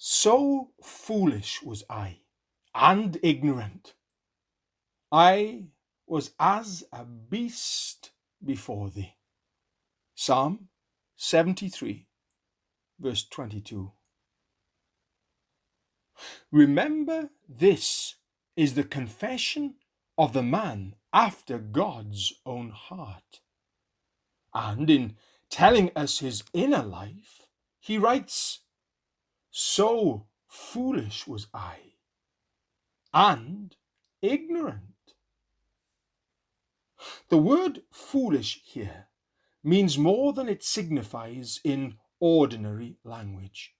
So foolish was I, and ignorant. I was as a beast before thee. Psalm 73, verse 22. Remember, this is the confession of the man after God's own heart. And in telling us his inner life, he writes, "So foolish was I, and ignorant." The word foolish here means more than it signifies in ordinary language.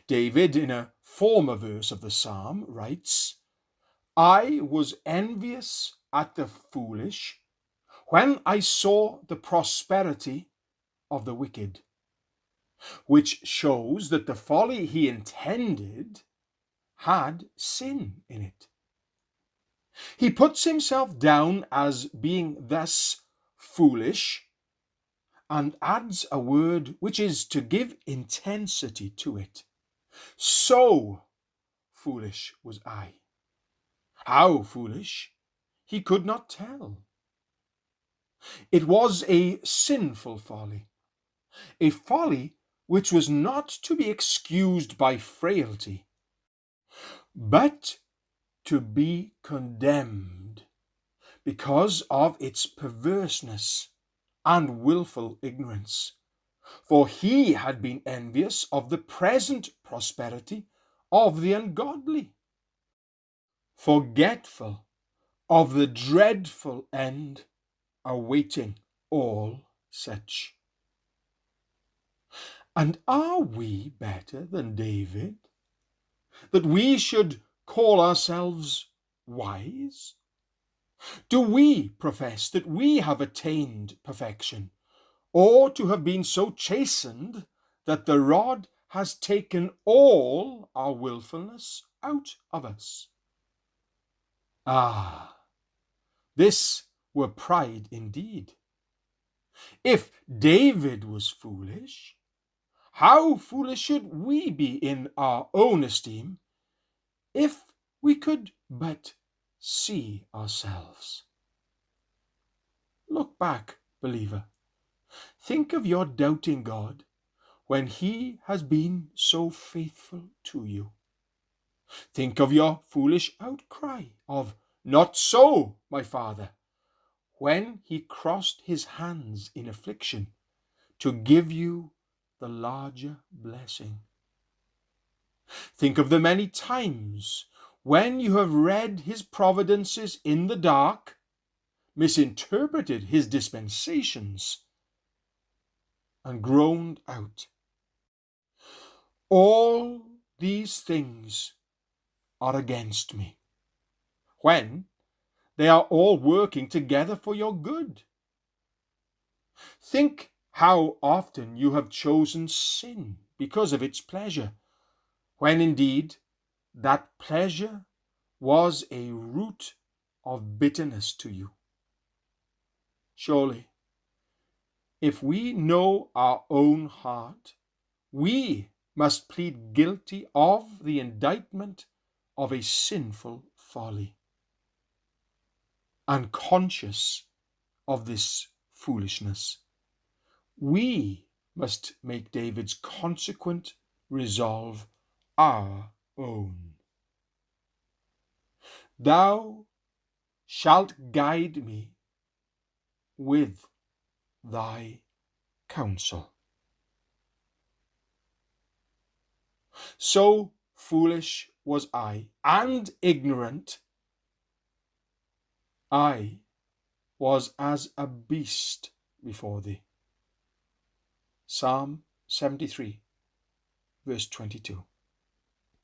David, in a former verse of the psalm, writes, "I was envious at the foolish when I saw the prosperity of the wicked," which shows that the folly he intended had sin in it. He puts himself down as being thus foolish and adds a word which is to give intensity to it. So foolish was I. How foolish, he could not tell. It was a sinful folly, a folly which was not to be excused by frailty, but to be condemned because of its perverseness and wilful ignorance. For he had been envious of the present prosperity of the ungodly, forgetful of the dreadful end awaiting all such. And are we better than David, that we should call ourselves wise? Do we profess that we have attained perfection, or to have been so chastened that the rod has taken all our wilfulness out of us? Ah, this were pride indeed. If David was foolish, how foolish should we be in our own esteem if we could but see ourselves? Look back, believer. Think of your doubting God when he has been so faithful to you. Think of your foolish outcry of "Not so, my Father," when he crossed his hands in affliction to give you the larger blessing. Think of the many times when you have read his providences in the dark, misinterpreted his dispensations, and groaned out, "All these things are against me," when they are all working together for your good. Think how often you have chosen sin because of its pleasure, when indeed that pleasure was a root of bitterness to you. Surely, if we know our own heart, we must plead guilty of the indictment of a sinful folly. Unconscious of this foolishness, we must make David's consequent resolve our own. Thou shalt guide me with thy counsel. So foolish was I, and ignorant. I was as a beast before thee. Psalm 73, verse 22.